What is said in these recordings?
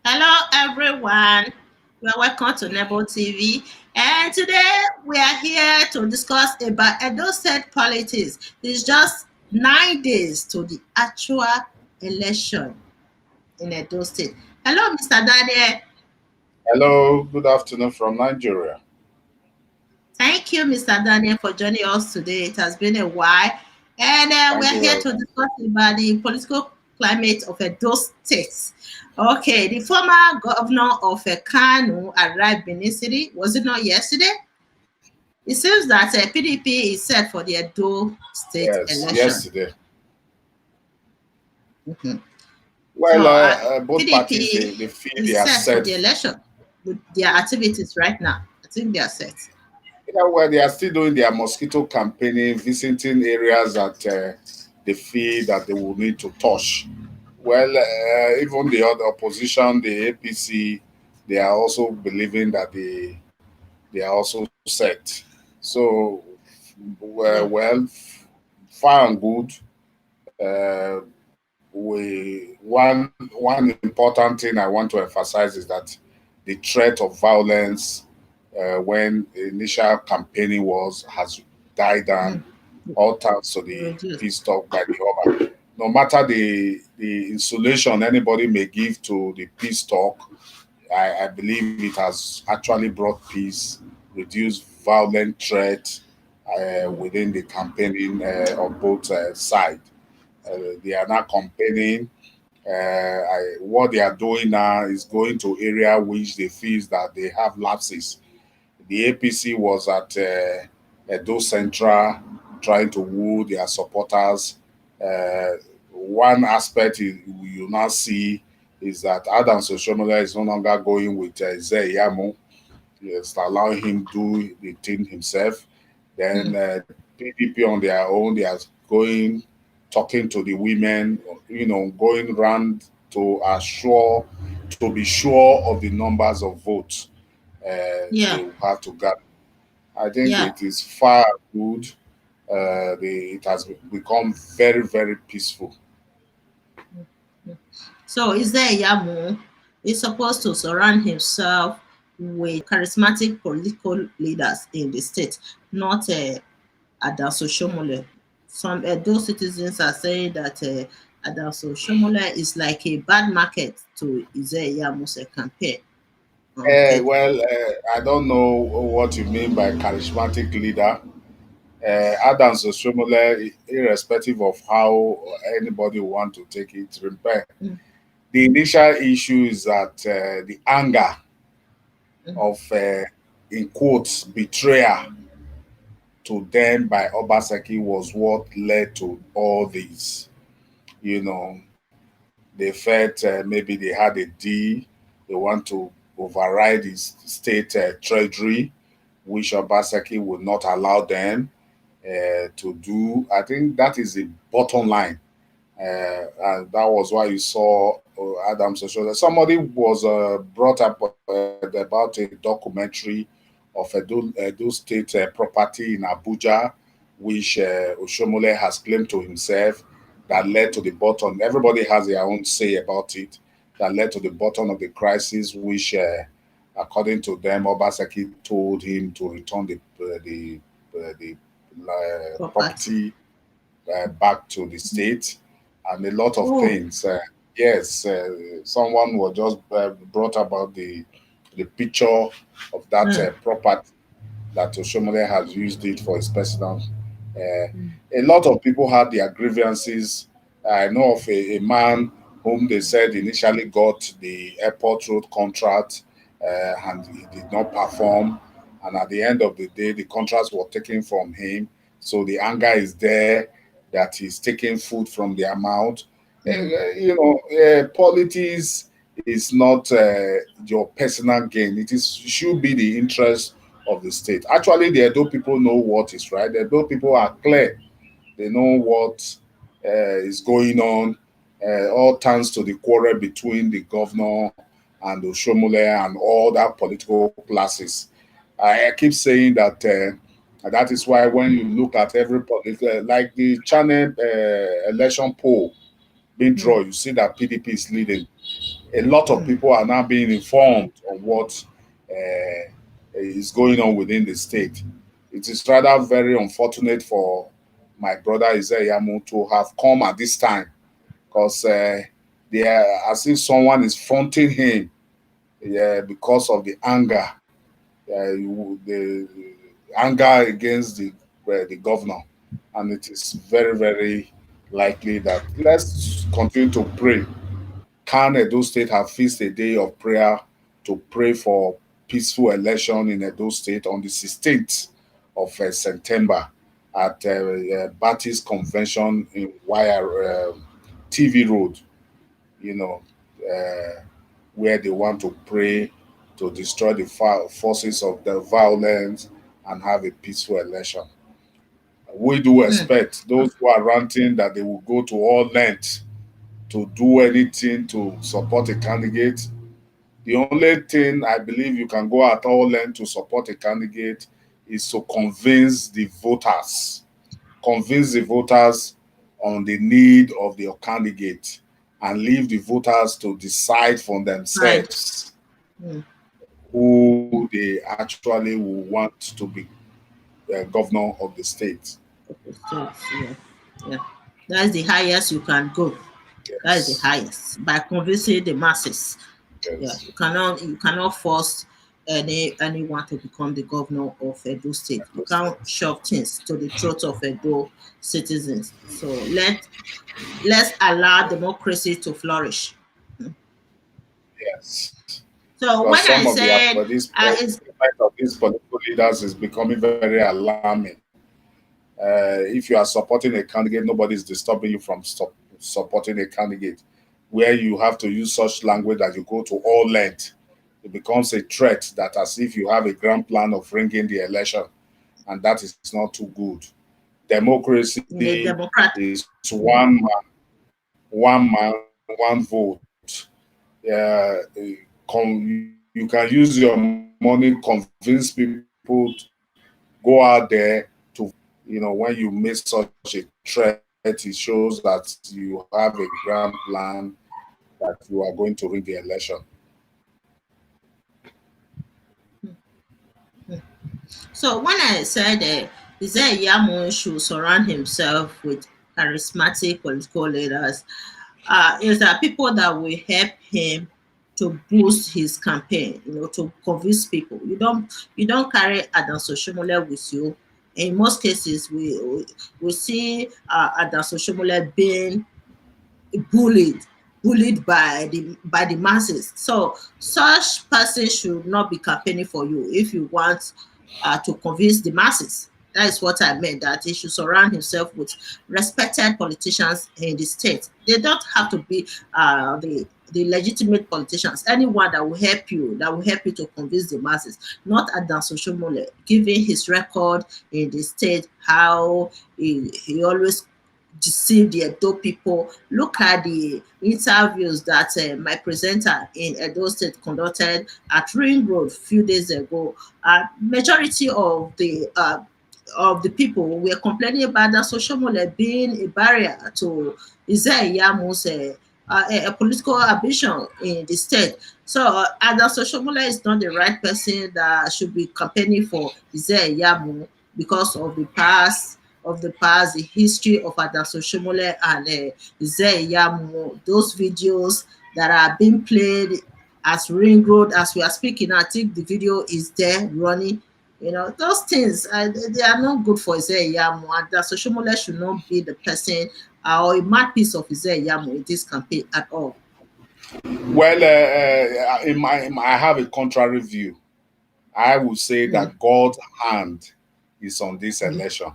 Hello, everyone. You are welcome to Nebo TV. And today we are here to discuss about Edo State politics. It's just 9 days to the actual election in Edo State. Hello, Mr. Daniel. Hello, good afternoon from Nigeria. Thank you, Mr. Daniel, for joining us today. It has been a while. And we Thank are you here very to much. discuss about the political climate of Edo State. Okay, the former governor of Kano arrived Benin City. Was it not yesterday? It seems that PDP is set for the Edo State Yes, election. yesterday. Mhm. So Well, both parties PDP they feel they is are set for set. the election with their activities right now. I think they are set. Yeah, well, they are still doing their mosquito campaigning, visiting areas that they feel that they will need to touch. Well, even the other opposition, the APC, they are also believing that they are also set. So, Yeah. far and good. One important thing I want to emphasize is that the threat of violence when the initial campaigning was has died down, Mm. all thanks to the Reduce. peace talk by the Oba. No matter the insulation anybody may give to the peace talk, I believe it has actually brought peace, reduced violent threat Mm. within the campaigning of both sides. They are now campaigning. What they are doing now is going to area which they feel that they have lapses. The APC was at Edo Central trying to woo their supporters. One aspect you now see is that Adams Oshiomhole is no longer going with Zeyamu. Yes, allowing him do the thing himself. Then Mm. PDP on their own, they are going, talking to the women, going around to assure, to be sure of the numbers of votes they Yeah. will have to get. I think Yeah. it is far good. It has become very, very peaceful. So is there Yamu is supposed to surround himself with charismatic political leaders in the state, not Adaso Shomole. Some those citizens are saying that Adaso Shomole is like a bad market to Isaiah Yamu's campaign. Okay. I don't know what you mean by charismatic leader. Adams Oshiomhole, irrespective of how anybody want to take it, remember Mm, the initial issue is that the anger mm, of, in quotes, betrayal to them by Obaseki was what led to all this. You know, they felt maybe they had a deal, they want to override the state treasury, which Obaseki would not allow them to do. I think that is the bottom line. And that was why you saw Adam Social. Somebody was brought up about a documentary of Edo State property in Abuja, which Oshiomhole has claimed to himself, that led to the bottom. Everybody has their own say about it. That led to the bottom of the crisis, which, according to them, Obaseki told him to return the property. property back to the state and a lot of Oh, things. Yes, someone was just brought about the picture of that mm, property that Oshiomhole has used it for his personal. mm, A lot of people had their grievances. I know of a man whom they said initially got the airport road contract and he did not perform. And at the end of the day, the contracts were taken from him. So the anger is there that he's taking food from their mouth. mm, Politics is not your personal gain. It should be the interest of the state. Actually, the Edo people know what is right. The Edo people are clear. They know what is going on. All thanks to the quarrel between the governor and Oshiomhole and all that political classes. I keep saying that that is why when you look at every political, like the channel election poll, being mm, drawn. You see that PDP is leading. A lot of mm, people are now being informed on what is going on within the state. It is rather very unfortunate for my brother Izeyamu to have come at this time because they are as if someone is fronting him because of the anger, the anger against the governor, and it is very very likely that let's continue to pray. Can Edo State have fixed a day of prayer to pray for peaceful election in Edo State on the 16th of September at Baptist Convention in Wire TV Road, you know, where they want to pray to destroy the forces of the violence and have a peaceful election. We do mm. expect those who are ranting that they will go to all lengths to do anything to support a candidate. The only thing I believe you can go at all lengths to support a candidate is to convince the voters on the need of their candidate and leave the voters to decide for Right. themselves Mm. who they actually will want to be governor of the state. Okay, so, yeah, yeah. That's the highest you can go. That is the Yes, highest by convincing the masses. Yeah, yes, you cannot force anyone to become the governor of Edo State. You the can't state. shove things to the throat of Edo citizens. So let's allow democracy to flourish. Yes, So because when some I of the said the is effect of these political leaders is becoming very alarming. If you are supporting a candidate, nobody is disturbing you from supporting a candidate. Where you have to use such language that you go to all length, it becomes a threat that as if you have a grand plan of ringing the election, and that is not too good. the Democracy Democrat. is one man, one vote. You can use your money, convince people to go out there to vote. When you make such a threat, it shows that you have a grand plan that you are going to win the election. So when I said Yamu should surround himself with charismatic political leaders, is that people that will help him to boost his campaign, to convince people. You don't carry Adam Soshomole with you. In most cases, we see Adam Soshomole being bullied bullied by the masses. So such person should not be campaigning for you if you want to convince the masses. That is what I meant, that he should surround himself with respected politicians in the state. They don't have to be the legitimate politicians. Anyone that will help you to convince the masses, not Adam Soshomole, given his record in the state, how he always deceive the Edo people. Look at the interviews that my presenter in Edo State conducted at Ring Road a few days ago. Majority of the people were complaining about the social mole being a barrier to Izeyamu's a political ambition in the state. So Ada Soshomole is not the right person that should be campaigning for Izeyamu because of the past, the history of Ada Soshomole and Izeyamu, those videos that are being played as Ring Road as we are speaking. I think the video is there running. Those things, they are not good for Izeyamu, and that Soshomole should not be the person or a mouthpiece of Izeyamu in this campaign at all. Well, I have a contrary view. I would say Mm, that God's hand is on this mm, election.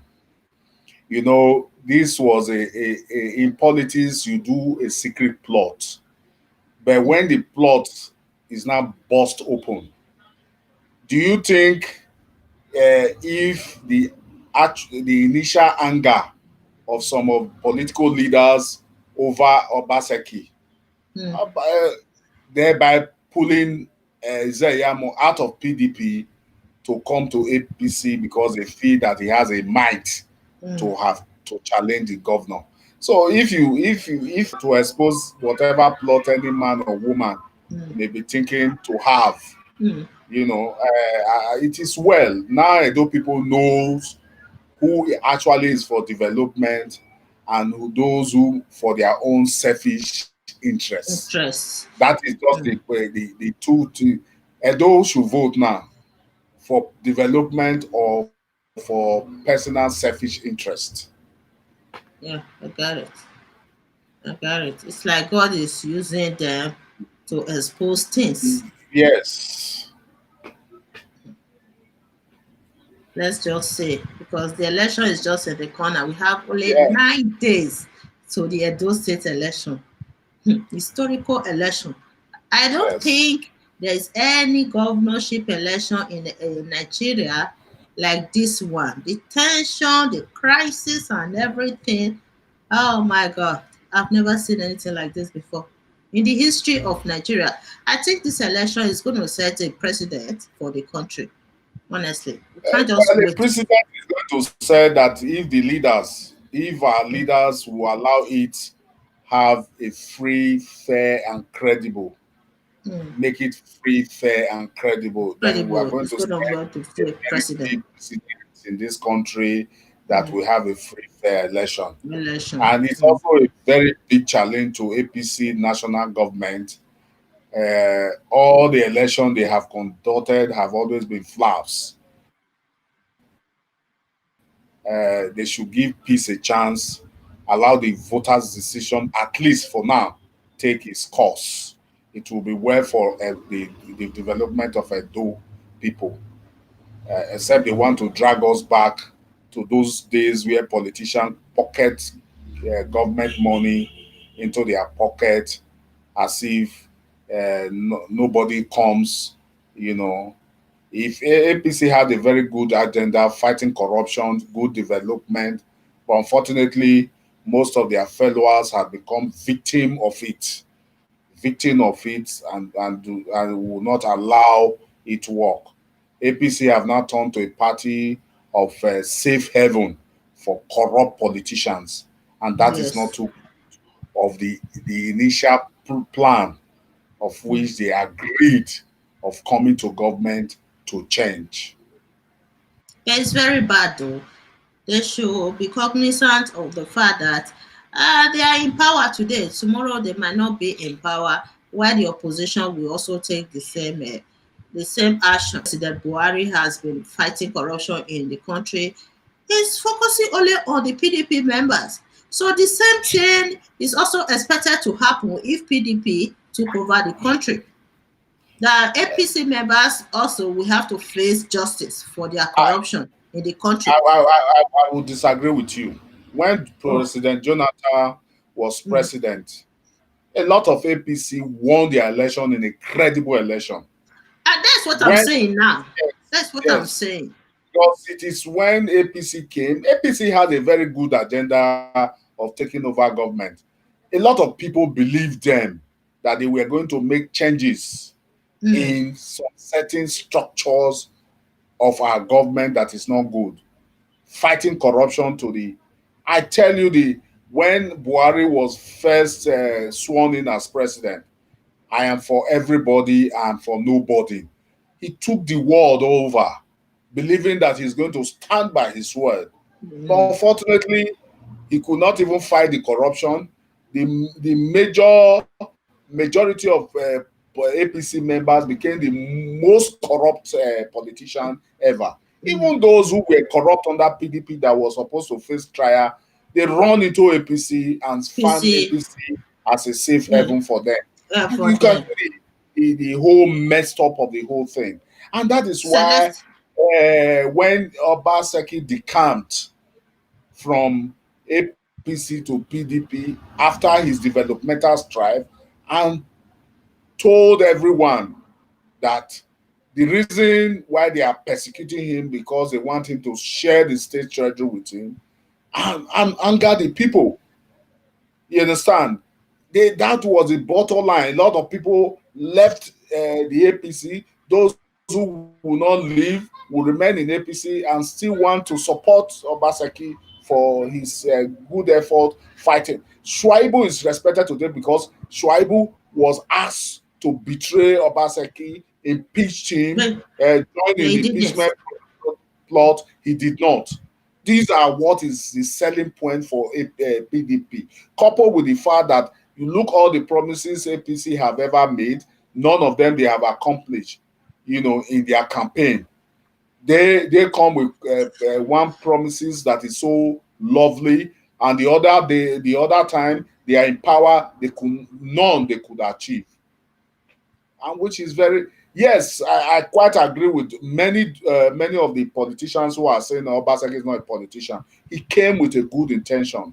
This was in politics, you do a secret plot. But mm, when the plot is now burst open, do you think if the initial anger of some of political leaders over Obaseki, mm, thereby pulling Zeyamo out of PDP to come to APC because they feel that he has a might mm, to have to challenge the governor. So if to expose whatever plot any man or woman mm, may be thinking to have, mm. it is well now. Edo people knows who actually is for development and who those who for their own selfish interests. Interest. That is just Mm. the two. Edo should vote now for development or for personal selfish interest. Yeah, I got it. I got it. It's like God is using them to expose things. Yes. Let's just say, because the election is just in the corner. We have only Yeah. 9 days to the Edo State election, historical election. I don't Yes. think there is any governorship election in Nigeria like this one. The tension, the crisis, and everything. Oh my God, I've never seen anything like this before. In the history of Nigeria, I think this election is going to set a precedent for the country. Honestly, we can't just Well, the wait. president is going to say that if our leaders will allow it, have a free, fair, and credible, Mm. make it free, fair, and credible, then we are Credible. going It's to going to set want to a be a very precedent. big precedent in this country that Mm. we have a free, fair election. Election. And it's Mm. also a very big challenge to APC national government. All the election they have conducted have always been flaws. They should give peace a chance, allow the voters' decision, at least for now, take its course. It will be well for the development of Edo people, except they want to drag us back to those days where politicians pocket government money into their pocket as if nobody comes, you know. If APC had a very good agenda fighting corruption, good development, but unfortunately, most of their followers have become victim of it, and will not allow it to work. APC have now turned to a party of safe haven for corrupt politicians, and that is not Yes. too of the initial plan of Mm. which they agreed of coming to government to change. Yeah, it's very bad though. They should be cognizant of the fact that they are in power today. Tomorrow they might not be in power, while the opposition will also take the same action. President Buhari has been fighting corruption in the country. He's focusing only on the PDP members. So the same thing is also expected to happen if PDP took over the country. The APC members also will have to face justice for their I, corruption in the country. I would disagree with you. When Oh, President Jonathan was mm. president, a lot of APC won their election in a credible election. And that's what I'm When saying now. yes, That's what I'm yes, saying. because it is when APC came, APC had a very good agenda of taking over government. A lot of people believed them that they were going to make changes Mm. in some certain structures of our government that is not good. Fighting corruption to the, I tell you, the when Buhari was first sworn in as president, I am for everybody and for nobody. He took the world over, believing that he's going to stand by his word. But Mm. unfortunately, he could not even fight the corruption. The majority of APC members became the most corrupt politician ever. Mm. Even those who were corrupt under PDP that was supposed to face trial, they run into APC and found PC. APC as a safe Mm. haven for them. For You can them. see the whole messed up of the whole thing. And that is why Select. when Obaseki decamped from APC to PDP after his developmental strive and told everyone that the reason why they are persecuting him because they want him to share the state treasury with him and anger the people. You understand? That was the bottom line. A lot of people left the APC. Those who will not leave will remain in APC and still want to support Obaseki for for his good effort fighting. Shuaibu is respected today because Shuaibu was asked to betray Obaseki, impeach him, But join in he the didn't. impeachment plot. He did not. These are what is the selling point for PDP, coupled with the fact that you look all the promises APC have ever made, none of them they have accomplished, in their campaign. They come with one promises that is so lovely, and the other time they are in power, they could achieve, and which is very, yes, I quite agree with many of the politicians who are saying Obaseki is not a politician. He came with a good intention,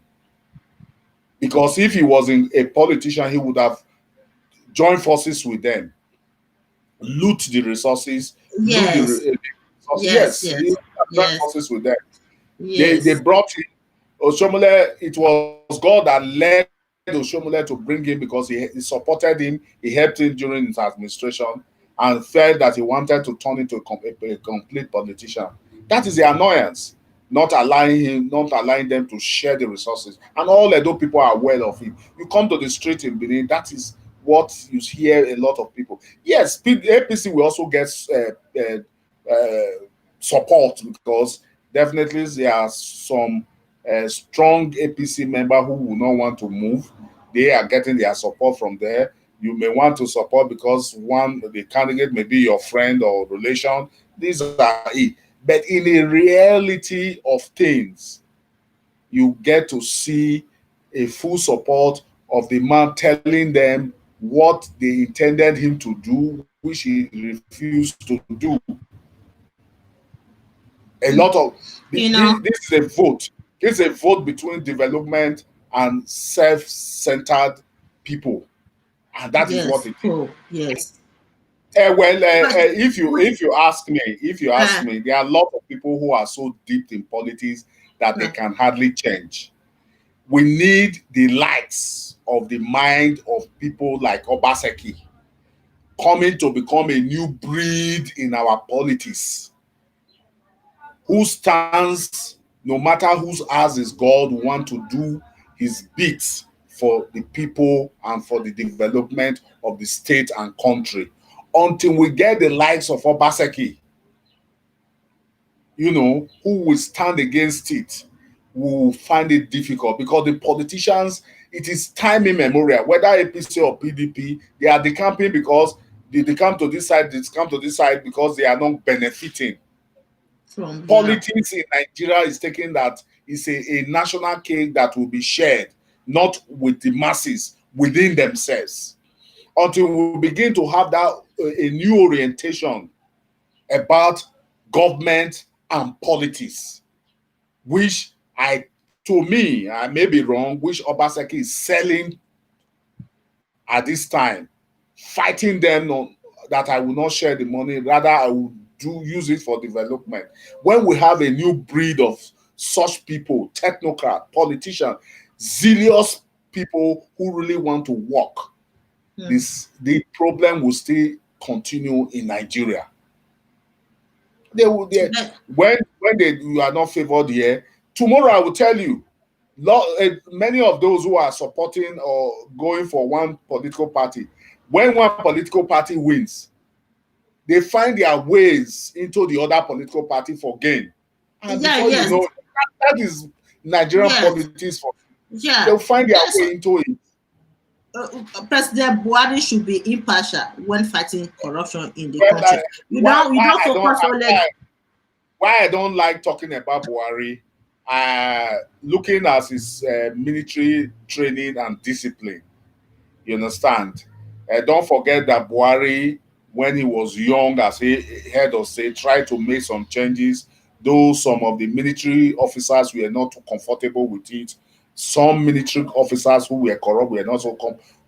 because if he wasn't a politician, he would have joined forces with them, loot the resources, loot Yes, the resources. yes, Yes, he yes, would have joined yes, forces with them. They yes. brought him. Oshiomhole, it was God that led Oshiomhole to bring him, because he supported him, he helped him during his administration, and felt that he wanted to turn into a complete politician. That is the annoyance, not allowing them to share the resources. And all Edo people are aware of it. You come to the street in Benin, that is what you hear a lot of people. Yes, APC will also get support, because definitely there are some strong APC member who will not want to move. They are getting their support from there. You may want to support because the candidate may be your friend or relation. These are it. But in a reality of things, you get to see a full support of the man telling them what they intended him to do, which he refused to do. A lot of You this know, is a vote. This is a vote between development and self-centered people, and that is what yes, it is. oh, yes. But If you ask uh, me, there are a lot of people who are so deep in politics that they uh, can hardly change. We need the likes of the mind of people like Obaseki coming to become a new breed in our politics, who stands, no matter whose ass is God, want to do his bit for the people and for the development of the state and country. Until we get the likes of Obaseki, who will stand against it, will find it difficult, because the politicians, it is time immemorial, whether APC or PDP, they are decamping because they come to this side, they come to this side because they are not benefiting. from yeah, Politics in Nigeria is taking that it's a national cake that will be shared, not with the masses within themselves. Until we begin to have that a new orientation about government and politics, which to me, I may be wrong, which Obaseki is selling at this time, fighting them on that I will not share the money, rather I will use it for development. When we have a new breed of such people, technocrat, politicians, zealous people who really want to work, mm. the problem will still continue in Nigeria. They will they, But, when you are not favored here, tomorrow I will tell you, many of those who are supporting or going for one political party, when one political party wins, they find their ways into the other political party for gain. And yeah, before you yes, know, that is Nigerian yes, politics for yeah. they'll find their Yes, way into it. President Buhari should be impartial when fighting corruption in the Well, country. You don't focus only. why I don't like talking about Buhari, looking at his military training and discipline. You understand? Don't forget that Buhari, when he was young as a head of state, tried to make some changes, though some of the military officers were not too comfortable with it. Some military officers who were corrupt were not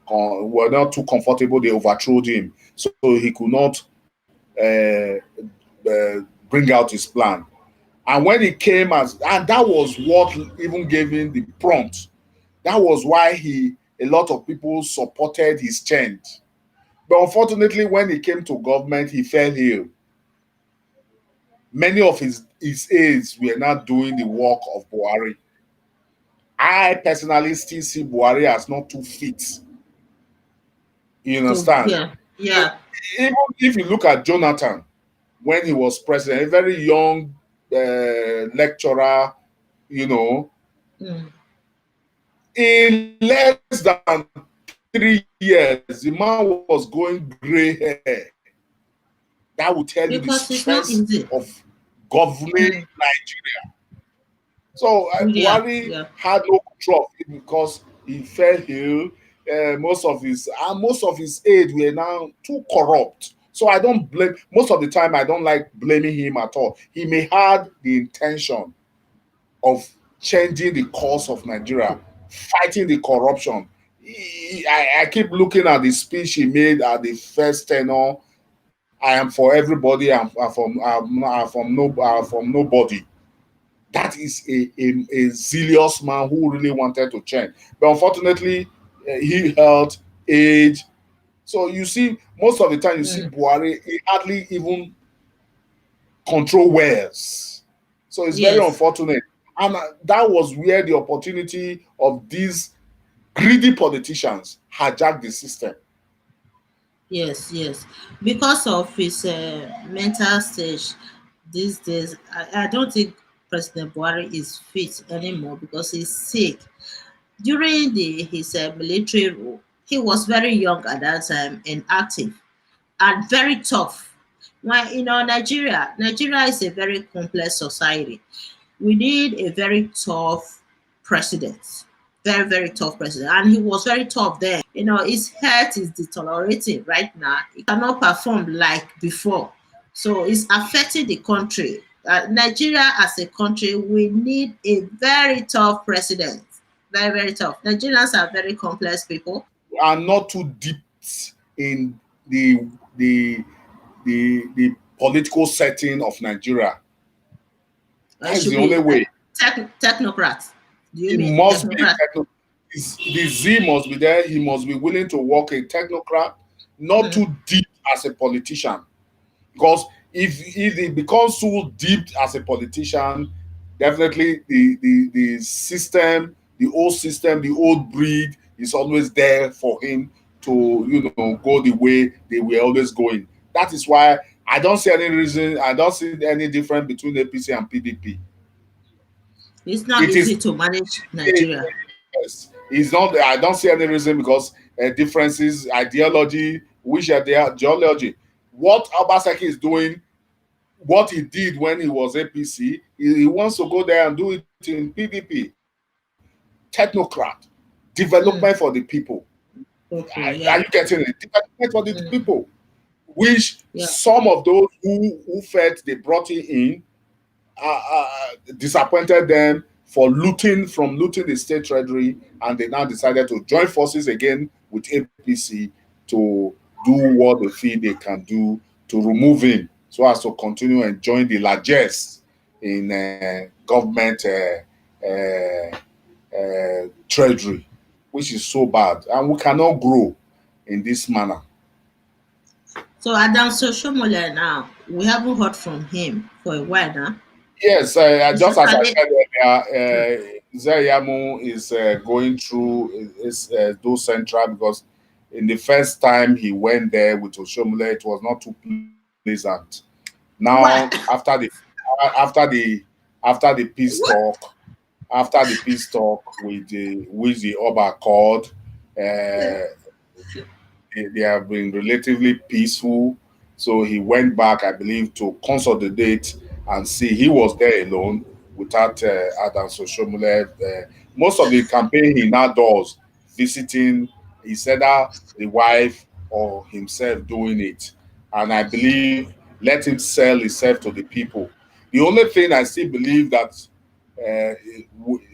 were not too comfortable. They overthrew him, so he could not bring out his plan. And when he came and that was what even gave him the prompt. That was why a lot of people supported his change. But unfortunately, when he came to government, he fell ill. Many of his aides were not doing the work of Buhari. I personally still see Buhari as not too fit. You So understand? yeah, yeah. Even if you look at Jonathan when he was president, a very young lecturer, you know, Mm. in less than 3 years, the man was going gray hair. That will tell you the Because it's stress not of easy. governing Mm. Nigeria. So Yeah, Buhari yeah. had no control of it because he fell ill. Most of his aide were now too corrupt. So I don't blame. Most of the time, I don't like blaming him at all. He may had the intention of changing the course of Nigeria, fighting the corruption. I keep looking at the speech he made at the first tenor. I am for everybody. I'm from nobody. That is a zealous man who really wanted to change. But unfortunately, he held age. So you see, most of the time you see Mm. Buhari, he hardly even control wells. So it's very Yes, unfortunate. And that was where the opportunity of these greedy politicians hijacked the system. yes, yes. Because of his mental stage these days, I don't think President Buhari is fit anymore because he's sick. During his military rule, he was very young at that time and active and very tough. When Nigeria is a very complex society. We need a very tough president. Very, very tough president. And he was very tough then. His health is deteriorating right now. He cannot perform like before. So it's affecting the country. Nigeria as a country, we need a very tough president. Very, very tough. Nigerians are very complex people. Are not too deep in the the the political setting of Nigeria. It That is should the only be way. technocrats. Do you It mean must be a technocrats? techno. The Z must be there. He must be willing to work a technocrat, not Mm. too deep as a politician. Because if he becomes too deep as a politician, definitely the system, the old breed is always there for him to go the way they were always going. That is why I don't see any reason. I don't see any difference between APC and PDP. It's not It is easy to manage Nigeria. yes. It's not. I don't see any reason because differences, ideology, which are their ideology. What Obaseki is doing, what he did when he was APC, he wants to go there and do it in PDP. Technocrat, development for the Mm. people. Okay, Are you yeah. getting it? Development for the Mm. people, which Yeah. some of those who felt they brought it in disappointed them for looting the state treasury, and they now decided to join forces again with APC to do what they feel they can do to remove him, so as to continue enjoying the largesse in government treasury, which is so bad, and we cannot grow in this manner. So Adam Soshomole now, we haven't heard from him for a while now. Yes, just as I Especially, said mm, earlier, Zayamu is going through those central because in the first time he went there with Oshiomhole, it was not too pleasant. Now, why? after the after the peace What? talk, after the peace talk with the Oba Accord, uh, they have been relatively peaceful. So he went back, I believe, to consolidate and see. He was there alone without Adam Soshomule. Most of the campaign he now does, visiting, is either the wife or himself doing it. And I believe let him sell himself to the people. The only thing I still believe that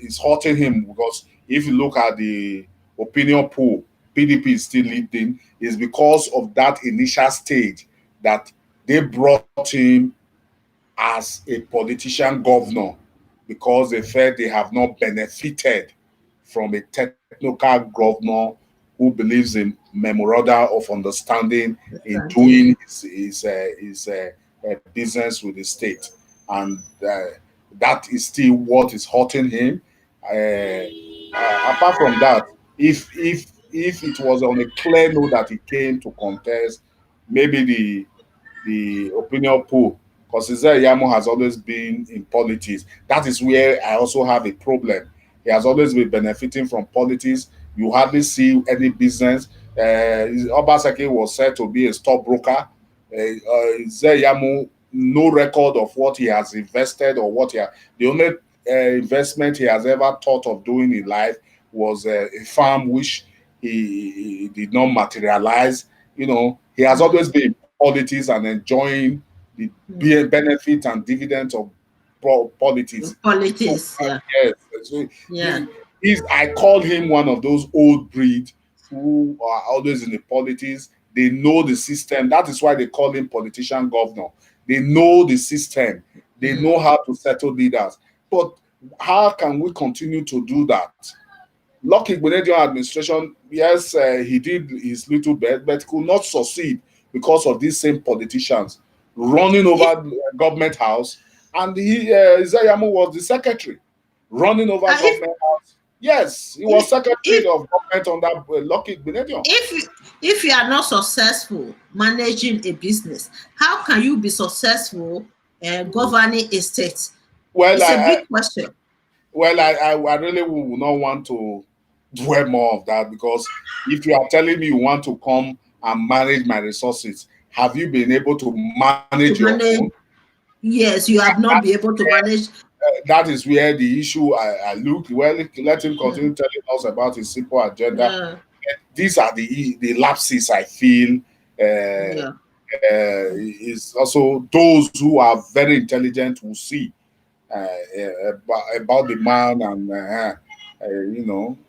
is hurting him because if you look at the opinion poll, PDP is still leading, is because of that initial stage that they brought him as a politician governor because they felt they have not benefited from a technical governor who believes in memoranda of understanding in Understanding. doing his business with the state. And that is still what is hurting him. Uh, Apart from that, if it was on a clear note that he came to contest, maybe the opinion poll, because Isaiah Yamo has always been in politics. That is where I also have a problem. He has always been benefiting from politics. You hardly see any business. Obaseki was said to be a stockbroker. Isaiah Yamo, no record of what he has invested or what the only investment he has ever thought of doing in life was a farm which he did not materialize. He has always been in politics and enjoying the benefit and dividends of politics. So Politics, yeah. yes, so Yeah. he, I call him one of those old breed who are always in the politics. They know the system. That is why they call him politician governor. They know the system. They Mm. know how to settle leaders. But how can we continue to do that? Lucky Grenadian administration, yes, he did his little bit, but could not succeed because of these same politicians running If over the government house. And Isayamu was the secretary running over uh, if government house. Yes, he was if secretary if of government under Lucky Grenadian. if you are not successful managing a business, how can you be successful governing a state? Well, It's a big question. I really would not want to dwell more of that, because if you are telling me you want to come and manage my resources, have you been able to manage your To own? manage, yes, you have not been able to manage. That is where the issue I look. Well, let him Hmm, continue telling us about his simple agenda. yeah, These are the lapses I feel. yeah. Is also those who are very intelligent will see about the man, and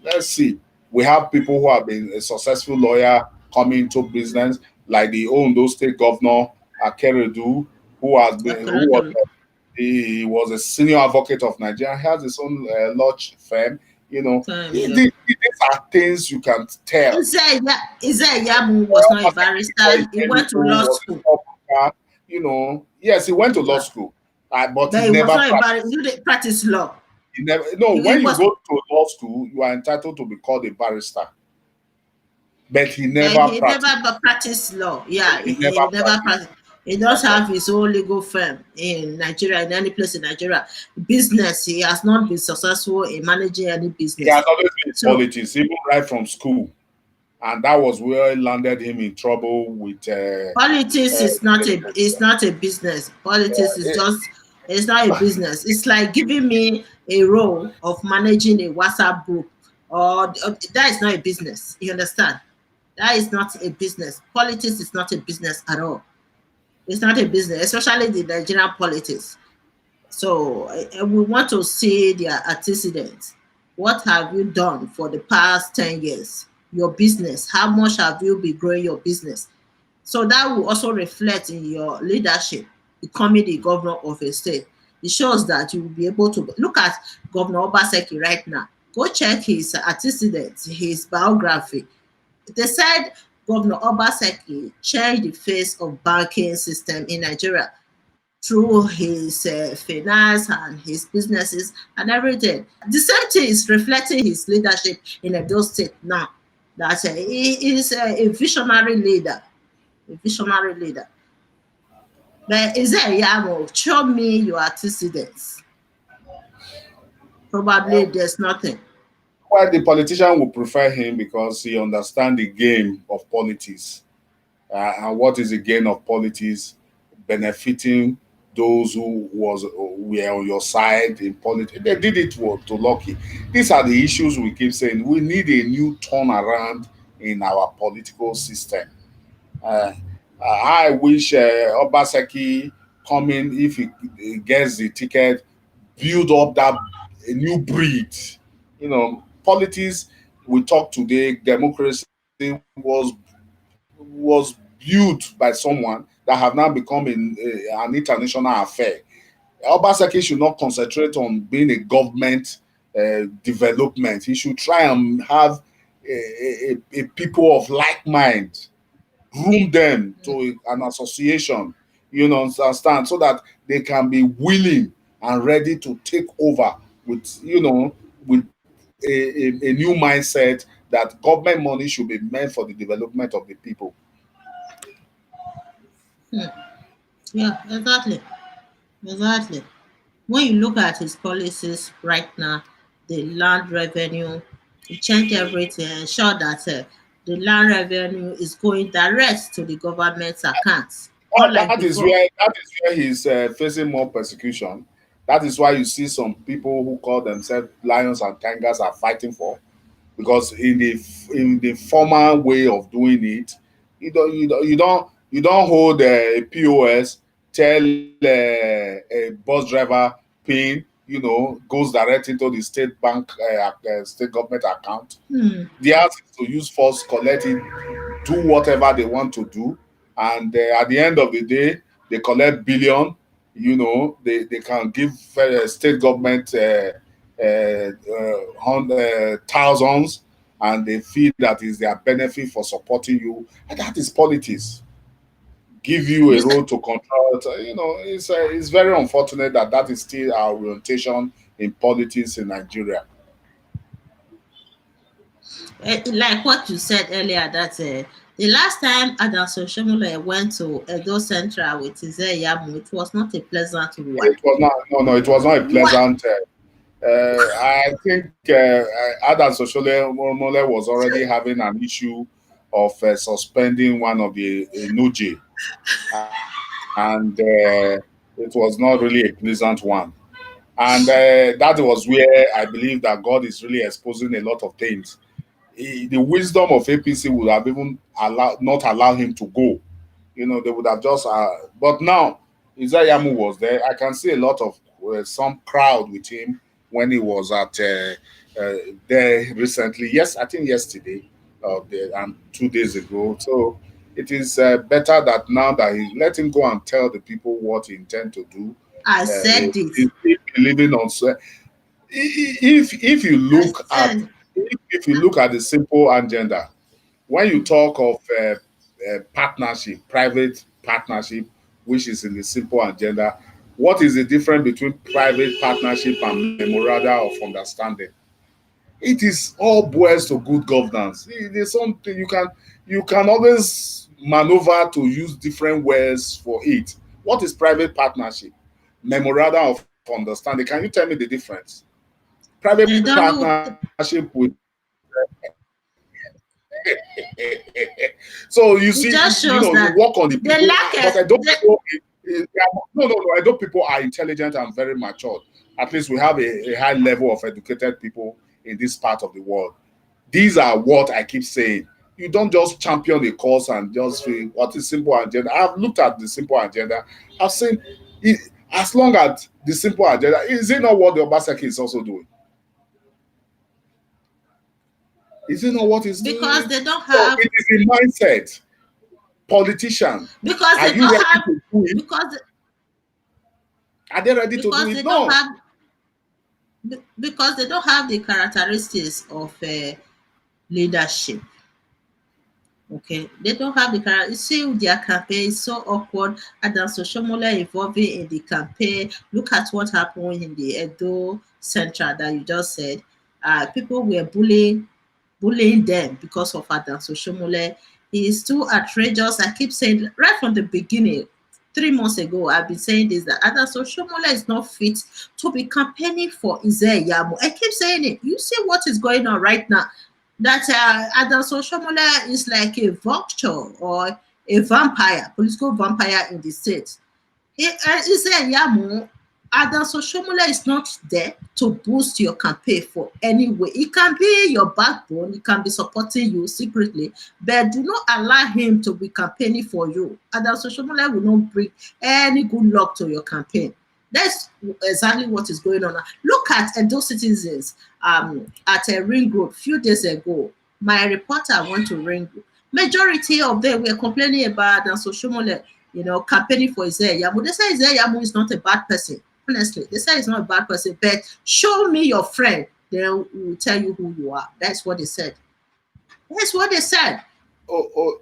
let's see. We have people who have been a successful lawyer coming into business, like the Ondo State Governor Akeredu, who was Correct. he was a senior advocate of Nigeria. He has his own lodge firm. Time, yeah. These are things you can tell. Isaiah Yamu was not a barrister. He went to law Was a school, stopper. Yes, he went to law yeah, school, but he but he was never not a barrister. practiced. You didn't practice law. He never. No, He when you was, go to law school, you are entitled to be called a barrister, but he but never he never practiced. practiced law. Yeah, He he never never practiced. practiced. He does have his own legal firm in Nigeria, in any place in Nigeria. Business, he has not been successful in managing any He has business. always been in So politics, even right from school, and that was where it landed him in trouble with. politics Uh, is not a business. Politics is eh, just, it's not a business. It's like giving me a role of managing a WhatsApp group, or that is not a business. You understand? That is not a business. Politics is not a business at all. It's not a business, especially the Nigerian politics. So we want to see their antecedents. What have you done for the past 10 years? Your business, how much have you been growing your business? So that will also reflect in your leadership, becoming the governor of a state. It shows that you will be able to look at Governor Obaseki right now. Go check his antecedents, his biography. They said Governor Obaseki changed the face of banking system in Nigeria through his finance and his businesses and everything. The same thing is reflecting his leadership in Edo State now. That he is a visionary leader, a visionary leader. But is there a Yamo? Show me your antecedents. Probably there's nothing. well, the politician will prefer him because he understands the game of politics. And what is the gain of politics? Benefiting those who were on your side in politics. They did it to Lucky. These are the issues we keep saying. We need a new turnaround in our political system. Uh, I wish Obaseki coming, if he gets the ticket, build up that a new breed. Politics we talk today, democracy was built by someone that have now become an international affair. Obaseki should not concentrate on being a government development. He should try and have a people of like mind, groom them to an association, understand, so that they can be willing and ready to take over with a new mindset that government money should be meant for the development of the people. Hmm. Yeah, exactly. Exactly. When you look at his policies right now, the land revenue, he changed everything, ensure that the land revenue is going direct to the government's accounts, unlike before. That is where he's facing more persecution. That is why you see some people who call themselves lions and tigers are fighting for, because in the former way of doing it, you don't hold a POS, tell a bus driver pin, goes direct into the state bank, state government account. Hmm. Theirs is to use force, collect it, do whatever they want to do, and at the end of the day, they collect billion. They can give state government thousands, and they feel that is their benefit for supporting you, and that is politics. Give you You a said, role to control it. It's very unfortunate that that is still our orientation in politics in Nigeria. like what you said earlier, that the last time Adams Oshiomhole went to Edo Central with Yamu, it was not a pleasant one. It was not, no, no, it was not a What? pleasant. I think Adan Soshomole was already having an issue of suspending one of the Nuji, and it was not really a pleasant one. And that was where I believe that God is really exposing a lot of things. The wisdom of APC would have even not allowed him to go. They would have just. But now, Izayamu was there. I can see a lot of some crowd with him when he was at there recently. Yes, I think yesterday, and 2 days ago. So it is better that now that he let him go and tell the people what he intend to do. I said it. He's believing on. If you I look at said, if you look at the simple agenda, when you talk of partnership, private partnership, which is in the simple agenda, what is the difference between private partnership and memoranda of understanding? It is all boils to good governance. It is something you can always maneuver to use different words for it. What is private partnership? Memoranda of understanding. Can you tell me the difference? Private they don't know. partnership with so It just shows you that work on the they people, lack but a. I don't They, people no, no, no, I don't people are intelligent and very mature. At least we have a high level of educated people in this part of the world. These are what I keep saying. You don't just champion a cause and just say what is simple agenda. I've looked at the simple agenda. I've seen it, as long as the simple agenda is it not what the Obaseki is also doing? Is it not what he's because doing? they don't So have. it is a mindset. Politician, Because are they you don't ready have. to do it? Because Are they ready to do because it? they don't No. have. Because they don't have the characteristics of leadership. Okay, they don't have the character. You see, their campaign is so awkward. Adam Soshomole involving in the campaign. Look at what happened in the Edo Central that you just said. People were bullying them because of Adam Soshomole. He is too outrageous. I keep saying right from the beginning. 3 months ago, I've been saying this that Adam Soshomole is not fit to be campaigning for Yamu. I keep saying it. You see what is going on right now, that Adam Oshiomhole is like a vulture or a vampire, political vampire in the state. He said, Yamu, Adam Oshiomhole is not there to boost your campaign for any way. It can be your backbone, it can be supporting you secretly, but do not allow him to be campaigning for you. Adam Oshiomhole will not bring any good luck to your campaign. That's exactly what is going on now. Look at those citizens at a ring road a few days ago. My reporter went to ring road. Majority of them were complaining about Dan Soshomole, campaigning for Yamu. They say Yamu is not a bad person. Honestly, they say he's not a bad person, but show me your friend, then we will tell you who you are. That's what they said. That's what they said. Oh, oh,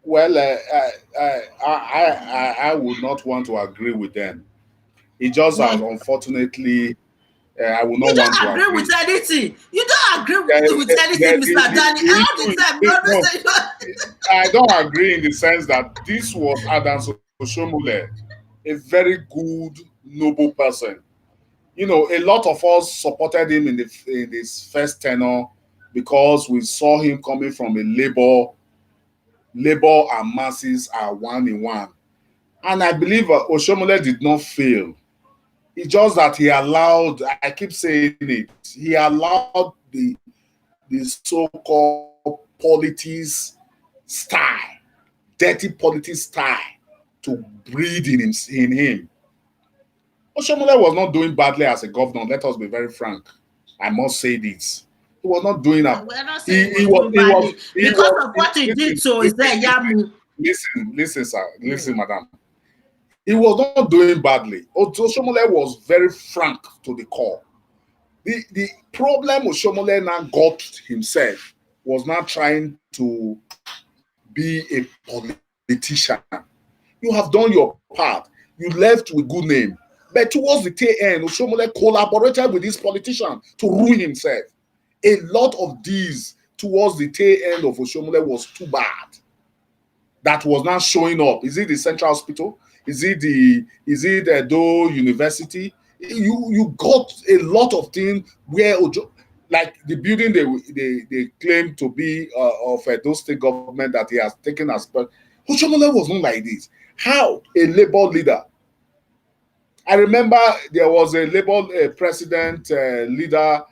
well, I would not want to agree with them. It just has Well, unfortunately I will You not want to don't agree with agree. anything. You don't agree The, with anything, Mr. Danny. the All the issue time, you is, always no, say I don't agree in the sense that this was Adam Oshiomhole, a very good, noble person. You know, a lot of us supported him in his first tenure because we saw him coming from a labor and masses are one in one. And I believe Oshiomhole did not fail. It's just that he allowed, I keep saying it, he allowed the so-called politics style, dirty politics style to breed in him. Oshiomhole was not doing badly as a governor. Let us be very frank. I must say this. He was not doing that. we're not saying he was doing He was, badly because of what he did. listen, So is there Yamu? listen, sir, Yeah. listen, madam. He was not doing badly. Oshiomhole was very frank to the core. The problem Oshiomhole now got himself was not trying to be a politician. You have done your part. You left with good name. But towards the tail end, Oshiomhole collaborated with this politician to ruin himself. A lot of these towards the tail end of Oshiomhole was too bad. That was not showing up. Is it the Central Hospital? Is it the Do University? You got a lot of things where like the building they claim to be of Edo State government that he has taken as, but Oshiomhole was not like this. How a labor leader? I remember there was a labor president leader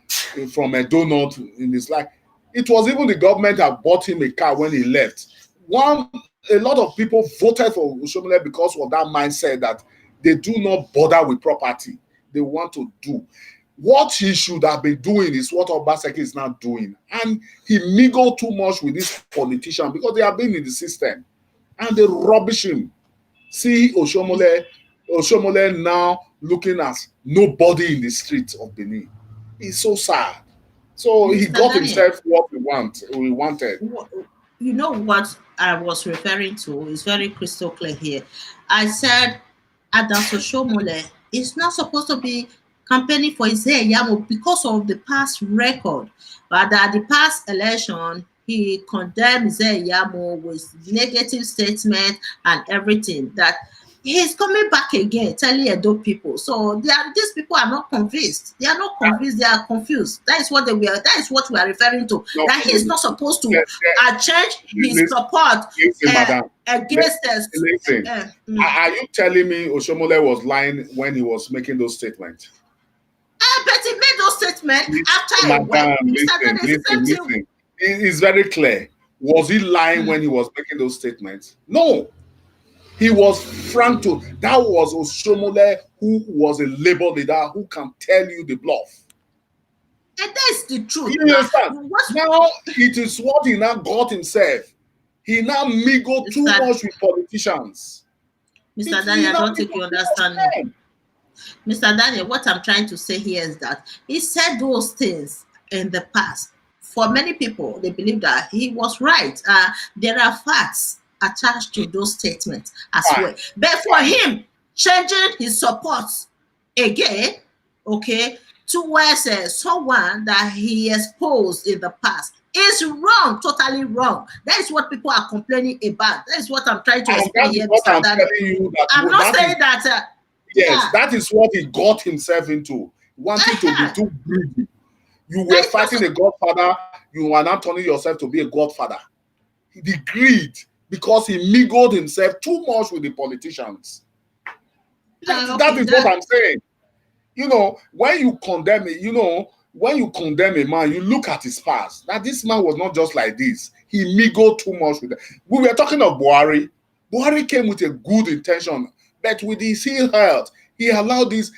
from Edo North in his life. It was even the government that bought him a car when he left. A lot of people voted for Oshiomhole because of that mindset that they do not bother with property. They want to do. What he should have been doing is what Obaseki is not doing. And he mingled too much with this politician because they have been in the system. And they rubbish him. See Oshiomhole now looking as nobody in the streets of Benin. It's so sad. So he Mr. got Daniel, himself what he wanted. you know what I was referring to is very crystal clear here. I said Adam Soshomole is not supposed to be campaigning for his hair Yamo because of the past record. But at the past election, he condemned Zé Yamo with negative statement and everything that he's coming back again, telling Edo people. So these people are not convinced. They are not convinced. They are confused. That is what they were. That is what we are referring to. No, That he is not supposed to change his listen, support madam. against us. Listen, are you telling me Oshiomhole was lying when he was making those statements? But he made those statements after a while. Madam, listen. It's very clear. Was he lying when he was making those statements? No. He was frank to. That was Oshiomhole, who was a labor leader who can tell you the bluff. And that's the truth. You understand? Now it is what he now got himself. He now mingled too much with politicians. Mr. Daniel, I don't think you understand me. Mr. Daniel, what I'm trying to say here is that he said those things in the past. For many people, they believe that he was right. There are facts attached to those statements as well. But for him, changing his support again, okay, towards someone that he exposed in the past is wrong, totally wrong. That is what people are complaining about. That is what I'm trying to explain here, Mr. Daniel. I'm not saying that. Yes, that is what he got himself into. Wanting to be too greedy. You were fighting a godfather, you are now turning yourself to be a godfather. The greed, because he mingled himself too much with the politicians. That is what I'm saying. You know, when you condemn a man, you look at his past. That this man was not just like this. He mingled too much with them. We were talking of Buhari. Buhari came with a good intention, but with his ill health, he allowed this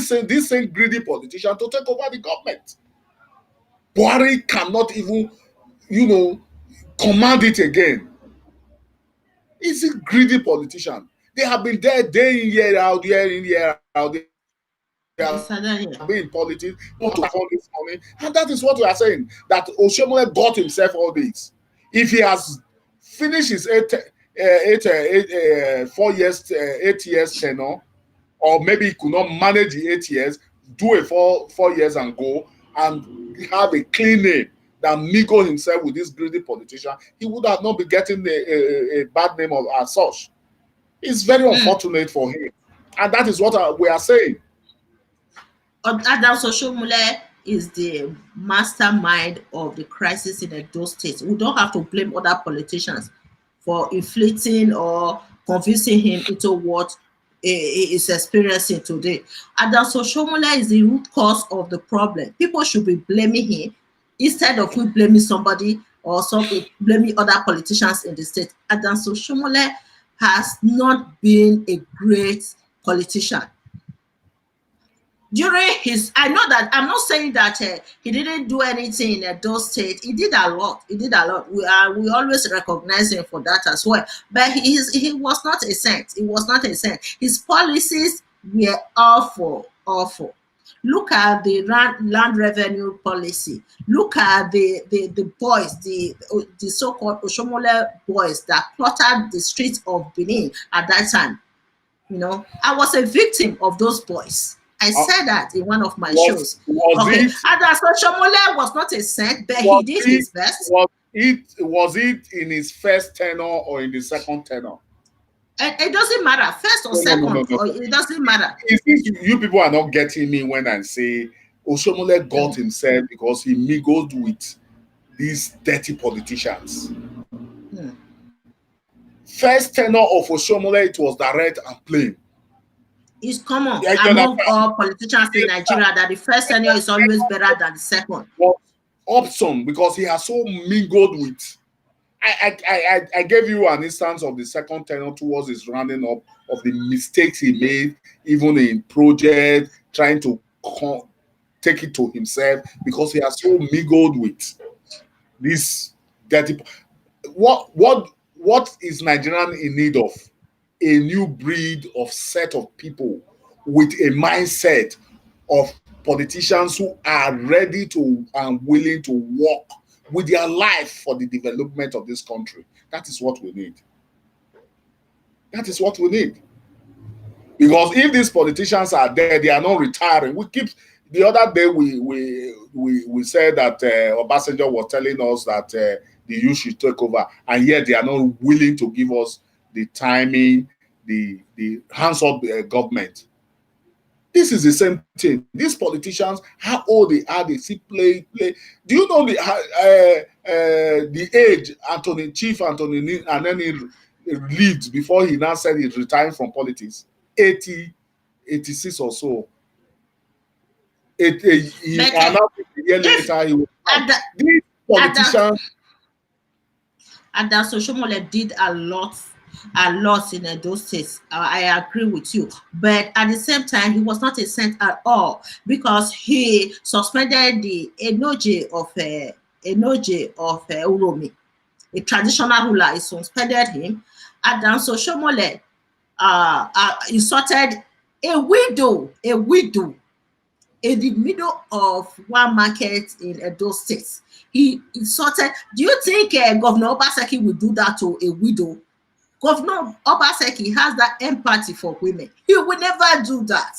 same greedy politician to take over the government. Buhari cannot even, command it again. He's a greedy politician. They have been there day in, year out, year in, year out. They have been in politics, want to all this money. And that is what we are saying, that Oshiomhole got himself all this. If he has finished his 8 years tenure, or maybe he could not manage the 8 years, do a 4 years and go and have a clean name than mingle himself with this greedy politician, he would have not been getting a bad name of as such. It's very unfortunate for him. And that is what we are saying. Adam Oshiomhole is the mastermind of the crisis in Edo State. We don't have to blame other politicians for inflicting or convincing him into what he is experiencing today. Adam Oshiomhole is the root cause of the problem. People should be blaming him instead of we blaming somebody or blaming other politicians in the state. Adam Oshiomhole has not been a great politician. During his, I know that I'm not saying that he didn't do anything in those states. He did a lot. He did a lot. We always recognize him for that as well. But he was not a saint. He was not a saint. His policies were awful, awful. Look at the land revenue policy. Look at the boys, the so-called Oshiomhole boys that cluttered the streets of Benin at that time. You know, I was a victim of those boys. I said that in one of my shows. Okay. Adam Oshiomhole was not a saint, but he did his best. Was it in his first tenure or in the second tenure? It doesn't matter, first or second. No. It doesn't matter. You people are not getting me when I say Oshiomhole got himself because he mingled with these dirty politicians. First tenure of Oshiomhole, it was direct and plain. It's common among all politicians in Nigeria that the first tenure is always better than the second. But option, because he has so mingled with. I gave you an instance of the second tenure towards his rounding up of the mistakes he made, even in project, trying to take it to himself, because he has so mingled with this dirty. What is Nigerian in need of? A new breed of set of people with a mindset of politicians who are ready to and willing to work with their life for the development of this country. That is what we need. That is what we need. Because if these politicians are there, they are not retiring. The other day we said that Obasanjo was telling us that the youth should take over, and yet they are not willing to give us the timing, the hands-up government. This is the same thing. These politicians, how old they are, they see play. Do you know the age Chief Anthony and then he lived before he now said he's retiring from politics? 86 or so. A year later, he was these politicians. Adam Oshiomhole did a lot in those states. I agree with you, but at the same time, he was not a saint at all, because he suspended the Enoje of Uromi, a traditional ruler. He suspended him. Adam Oshiomhole insulted a widow in the middle of one market in Edo State. He insulted. Do you think Governor Obaseki will do that to a widow? Governor Obaseki has that empathy for women. He will never do that.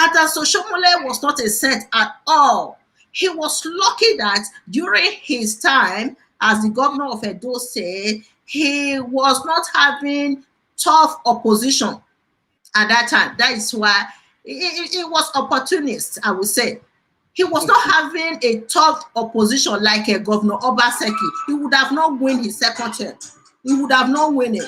Adam Oshiomhole was not a saint at all. He was lucky that during his time as the governor of Edo State, he was not having tough opposition at that time. That is why it was opportunist, I would say. He was not having a tough opposition like a Governor Obaseki. He would have not won his second term. He would have not won it.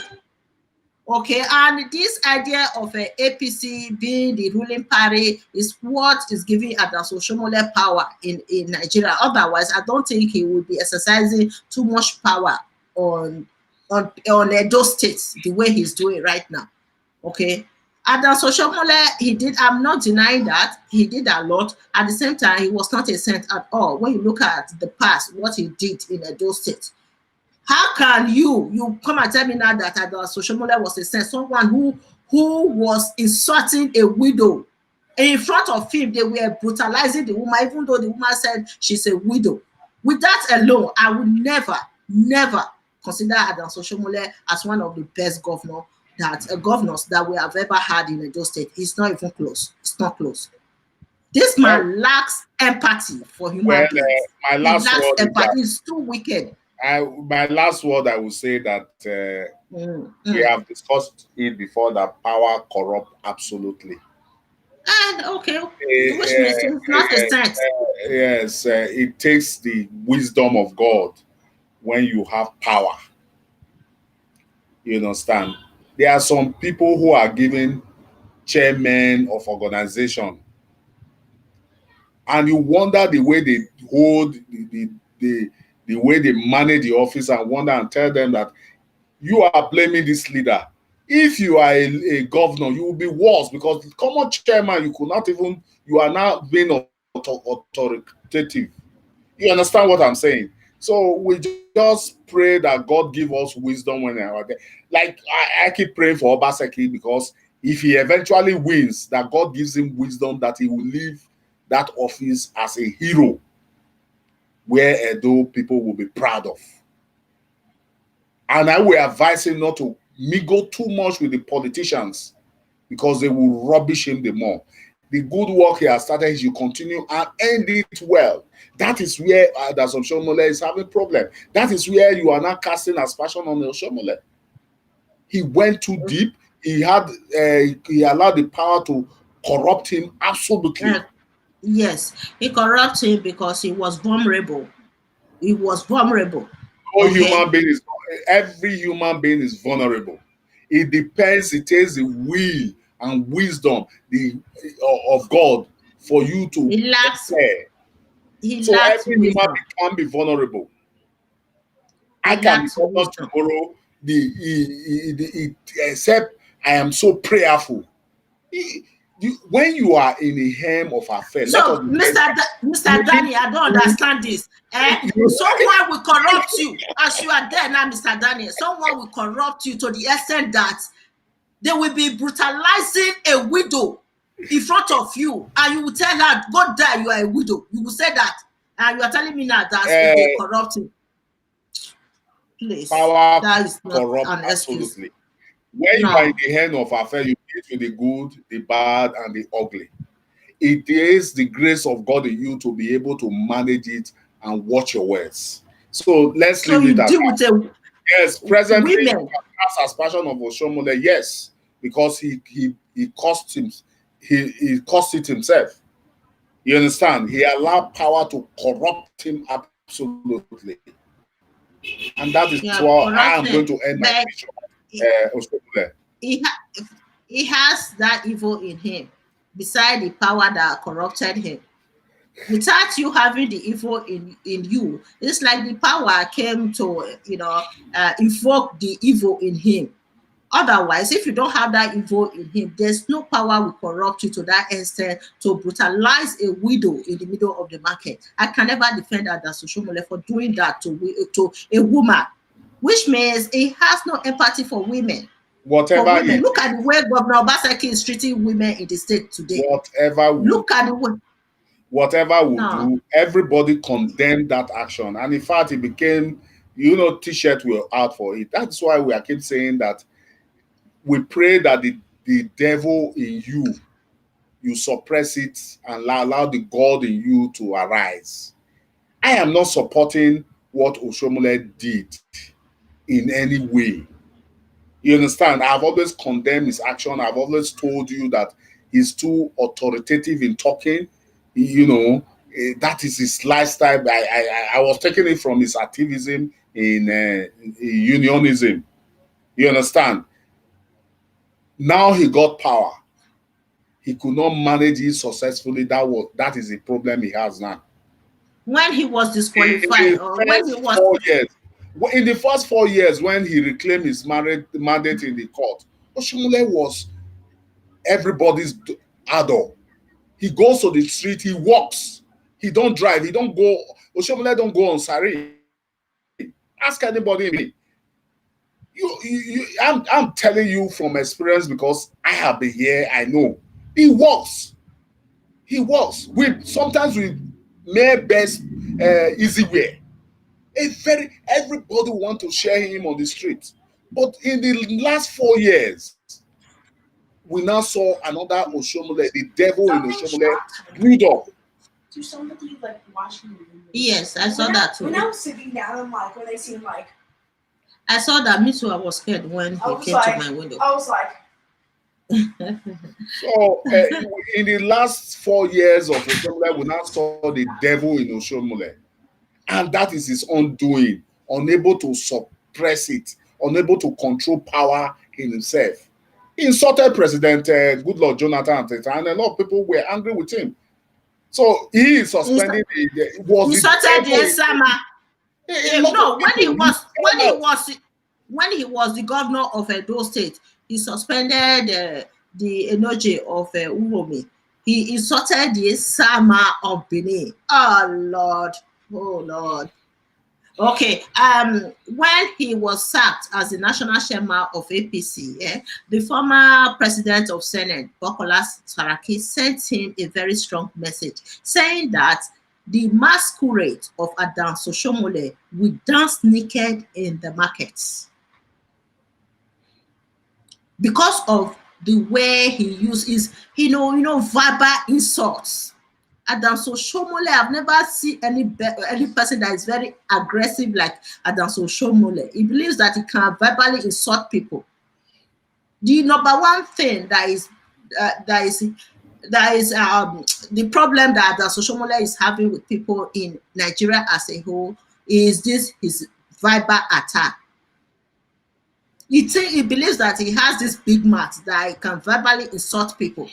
Okay, and this idea of APC being the ruling party is what is giving Adam Oshiomhole power in Nigeria. Otherwise, I don't think he would be exercising too much power on Edo State the way he's doing right now. Okay, Adam Oshiomhole, I'm not denying that he did a lot. At the same time, he was not a saint at all. When you look at the past, what he did in Edo State. How can you come and tell me now that Adam Oshiomhole was a saint, someone who was insulting a widow? In front of him, they were brutalizing the woman, even though the woman said she's a widow. With that alone, I would never consider Adam Oshiomhole as one of the best governors that we have ever had in Edo State. It's not even close. It's not close. This Well, man lacks empathy for well, human beings. my He last lacks word is that empathy. He's too wicked. my last word I will say that Mm, we mm. have discussed it before that power corrupt absolutely. And okay, which means Uh, it's not a saint. yes, it takes the wisdom of God when you have power. You understand? There are some people who are given chairmen of organization, and you wonder the way they hold the, the way they manage the office, and wonder and tell them that you are blaming this leader. If you are a governor, you will be worse because the common chairman, you could not even, you are now being authoritative. You understand what I'm saying? So we just pray that God give us wisdom when we are there. Like I keep praying for Obaseki because if he eventually wins, that God gives him wisdom that he will leave that office as a hero, where Edo people will be proud of. And I will advise him not to mingle too much with the politicians because they will rubbish him the more. The good work he has started, he should continue and end it well. That is where the Oshiomhole is having problem. That is where you are now casting aspersion on the Oshiomhole. He went too deep. He allowed the power to corrupt him Uh, absolutely. yes, he corrupted him because he was vulnerable. He was vulnerable. No Okay. human being is every human being is vulnerable. It depends, it takes the will and wisdom of God for you to He lacks compare. he So lacks every human wisdom. being can be vulnerable. I He can be lacks governor wisdom. tomorrow, except I am so prayerful. When you are in a hem of affair, let us So, be very Mr. frank. You Mr. need Danny, I don't you, understand this. Eh? you, Someone will corrupt you as you are there now, Mr. Daniel. Someone will corrupt you to the extent that they will be brutalizing a widow in front of you, and you will tell her, "Go die, you are a widow." You will say that, and you are telling me now that they uh, corrupting. Please, power that is not corrupt an excuse. absolutely. When you are in No. the hand of affair, you deal with the good, the bad, and the ugly. It is the grace of God in you to be able to manage it and watch your words. So let's So leave it you at deal that. with a Yes, presently you women. can cast aspersion of Oshiomhole, yes, because he cost him, he cost it himself. You understand? He allowed power to corrupt him absolutely, and that is why I am Yeah, going to end my corrupting, speech. but he, Oshiomhole. he has that evil in him, beside the power that corrupted him. Without you having the evil in you, it's like the power came to invoke the evil in him. Otherwise, if you don't have that evil in him, there's no power will corrupt you to that extent to brutalize a widow in the middle of the market. I can never defend that Oshiomhole for doing that to a woman, which means he has no empathy for women. For Whatever he women, look at did, the way Governor Obaseki is treating women in the state today. whatever would Look at the way. whatever would No, do, everybody condemned that action. And in fact, it became, t-shirt were out for it. That's why we are keep saying that we pray that the devil in you suppress it and allow the God in you to arise. I am not supporting what Oshiomhole did in any way. You understand? I've always condemned his action. I've always told you that he's too authoritative in talking. That is his lifestyle. I was taking it from his activism in unionism. You understand? Now he got power. He could not manage it successfully. That is the problem he has now. when he was In disqualified the or when he first was 4 years, in the first 4 years when he reclaimed his mandate in the court, Oshiomhole was everybody's adult. He goes to the street, he walks, he don't drive, he don't go. Oshiomhole don't go on Sari. Ask anybody in Benin. I'm telling you from experience because I have been here. I know he walks. He walks with sometimes with mere best easy wear. Everybody want to share him on the street. But in the last 4 years, we now saw another Oshiomhole, the devil in Oshiomhole, brewed up. To somebody like watching the movie. Yes, I saw that too. When I was sitting down, I'm like, when I seen like, I saw that. Me too. I was scared when he came to my window. I was like. So in the last 4 years of Oshiomhole, we now saw the devil in Oshiomhole, and that is his undoing, unable to suppress it, unable to control power in himself. He insulted President Goodluck Jonathan, and a lot of people were angry with him. So he is suspending insulted the Sama. No, when he was the governor of Edo State, he suspended the Enoje of Uromi. He insulted the Sama of Benin. Oh Lord. Okay. When he was sacked as the national chairman of APC, the former president of Senate, Bukola Saraki, sent him a very strong message saying that the masquerade of Adam Oshiomhole will dance naked in the markets because of the way he uses, verbal insults. Adam Oshiomhole, I've never seen any person that is very aggressive like Adam Oshiomhole. He believes that he can verbally insult people. The number one thing that is the problem that Adam Oshiomhole is having with people in Nigeria as a whole is his verbal attack. He believes that he has this big mouth that he can verbally insult people.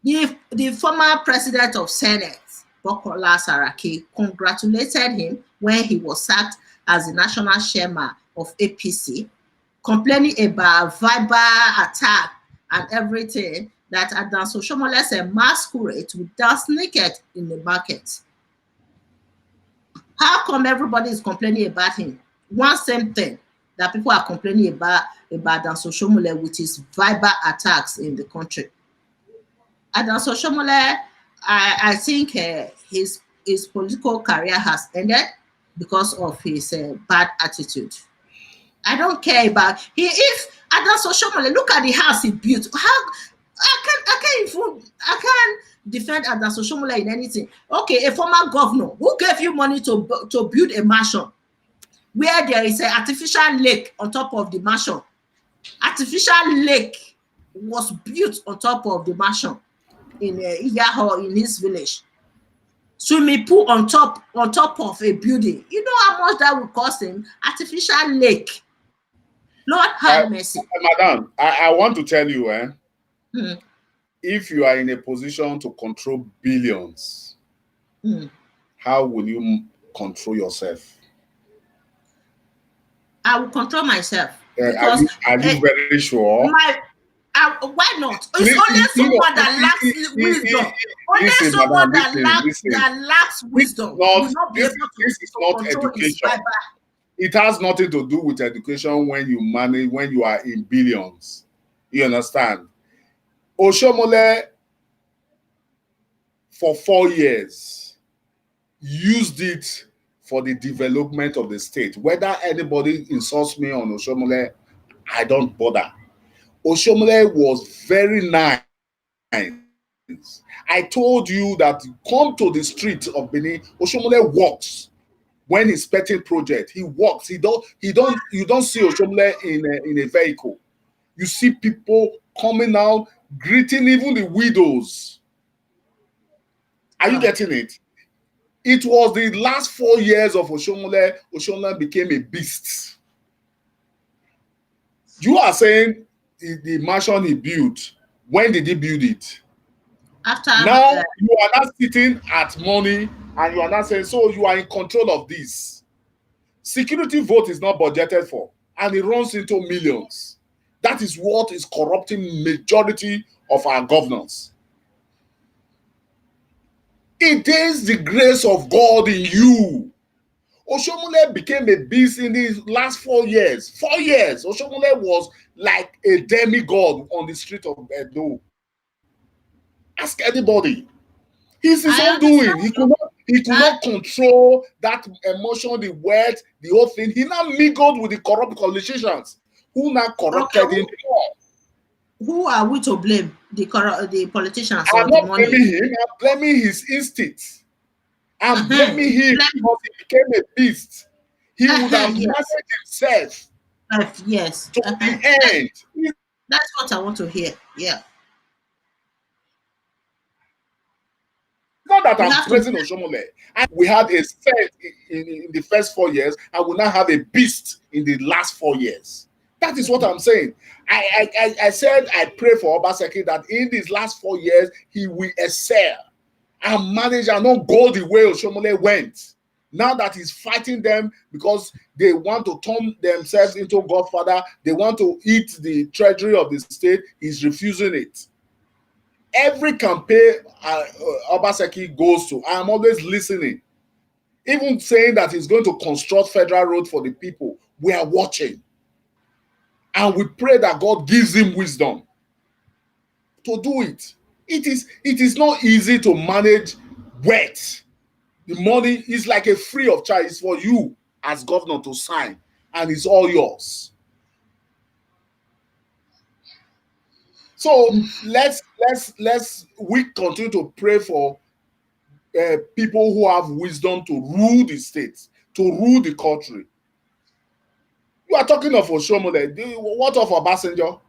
The former president of Senate, Bukola Saraki, congratulated him when he was sacked as the national chairman of APC, complaining about verbal attack and everything, that Adam Oshiomhole's a masquerade with dance naked in the market. How come everybody is complaining about him? One same thing that people are complaining about Adam Oshiomhole, which is verbal attacks in the country. Adam Oshiomhole, I think his political career has ended because of his bad attitude. I don't care about if Adam Oshiomhole, look at the house he built. I can't defend Adam Oshiomhole in anything. Okay, a former governor who gave you money to build a mansion where there is an artificial lake on top of the mansion. Artificial lake was built on top of the mansion in Hijacking, in his village. Swimming pool on top of a building. You know how much that would cost him? Artificial lake. Lord have mercy. Madam, I want to tell you, if you are in a position to control billions, how will you control yourself? I will control myself. Are you very sure? Why not? It's only someone that lacks wisdom. Only someone that lacks wisdom. This is not education. It has nothing to do with education when you are in billions. You understand? Oshiomhole, for 4 years, used it for the development of the state. Whether anybody insults me on Oshiomhole, I don't bother. Oshiomhole was very nice. I told you that come to the street of Benin, Oshiomhole walks. When he's petting project, he walks. You don't see Oshiomhole in a vehicle. You see people coming out, greeting even the widows. Are you getting it? It was the last 4 years of Oshiomhole. Oshiomhole became a beast. You are saying the mansion he built, when did he build it? After now you are not sitting at money and you are not saying, so you are in control of this. Security vote is not budgeted for and it runs into millions. That is what is corrupting majority of our governance. It is the grace of God in you. Oshiomhole became a beast in these last 4 years. 4 years. Oshiomhole was like a demigod on the street of Edo. Ask anybody. He's his own doing. He could not control that emotion, the wealth, the whole thing. He now mingled with the corrupt politicians who now corrupted him. who are we to blame? The politicians I'm or the not money? blaming him. I'm blaming his instincts. I'm blaming him Blame, because he became a beast. He would have yes, managed himself yes. to the end. It's That's what I want to hear. Yeah, not that we I'm have to. praising Oshiomhole. We had a saint in the first 4 years, and we now have a beast in the last 4 years. That is what I'm saying. I said I pray for Obaseki that in these last 4 years he will excel and manage and not go the way Oshiomhole went. Now that he's fighting them because they want to turn themselves into Godfather, they want to eat the treasury of the state, he's refusing it. Every campaign Obaseki goes to, I'm always listening. Even saying that he's going to construct federal road for the people, we are watching. And we pray that God gives him wisdom to do it. It is not easy to manage wealth. The money is like a free of charge. It's for you as governor to sign, and it's all yours. So let's we continue to pray for people who have wisdom to rule the states, to rule the country. You are talking of Oshiomhole. What of Obasanjo?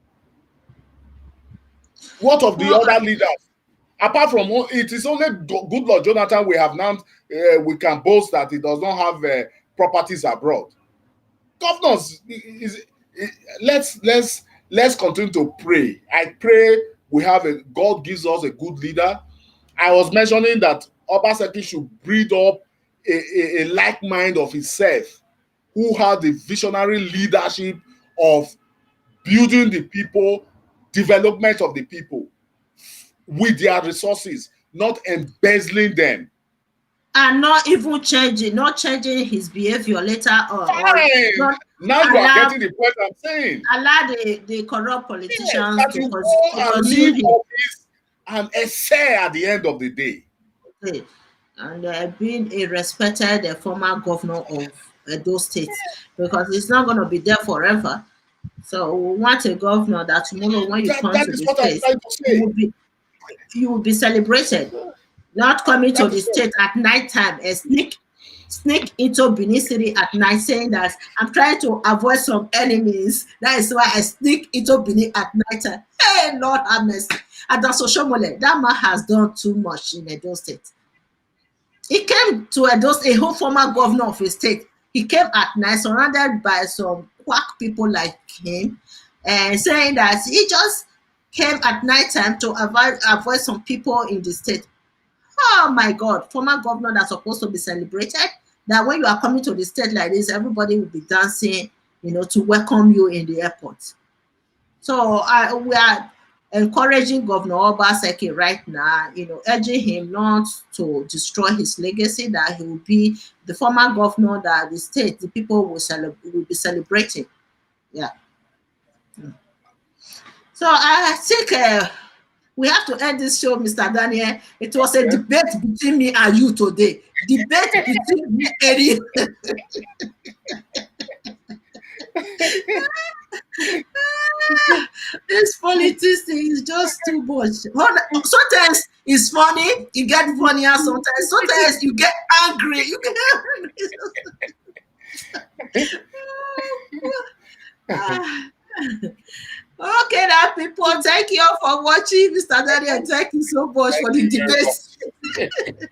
What of the Well, other leaders? Apart from it is only good Lord Jonathan we have now we can boast that he does not have properties abroad. Governors, let's continue to pray. I pray we have God gives us a good leader. I was mentioning that Obaseki should breed up a like mind of himself, who has the visionary leadership of building the people, development of the people with their resources, not embezzling them. and not changing his behavior later on, or Fine. not Now you are allow getting the point I'm saying. the corrupt Yes, politicians that to, you go to and consume leave him. office and excel at the end of the day. Okay. And being a respected former governor of those states, because it's not going to be there forever. So we want a governor that tomorrow when you come That to is the what I'm state, trying to you say. will be you will be celebrated. Not coming to That the is what. state at night time and sneak into Benin City at night, saying that I'm trying to avoid some enemies. That is why I sneak into Benin at night time. Hey, Lord have mercy. And that's Oshiomhole. That man has done too much in Edo State. He came to Edo State, a whole former governor of a state. He came at night, surrounded by some quack people like him, and saying that he just came at night time to avoid some people in the state. Oh my God, former governor that's supposed to be celebrated. That when you are coming to the state like this, everybody will be dancing, to welcome you in the airport. So we are encouraging Governor Obaseki right now, urging him not to destroy his legacy, that he will be the former governor that the state, the people will be celebrating. Yeah. So I think we have to end this show, Mr. Daniel. It was a Okay. debate between me and you today. Debate between me and you. This politics thing is just too much. Sometimes it's funny, you get funnier sometimes you get angry. You get angry. Ah. Okay, now people, thank you all for watching. Mr. Daniel, thank you so much Thank for the you very debate. much.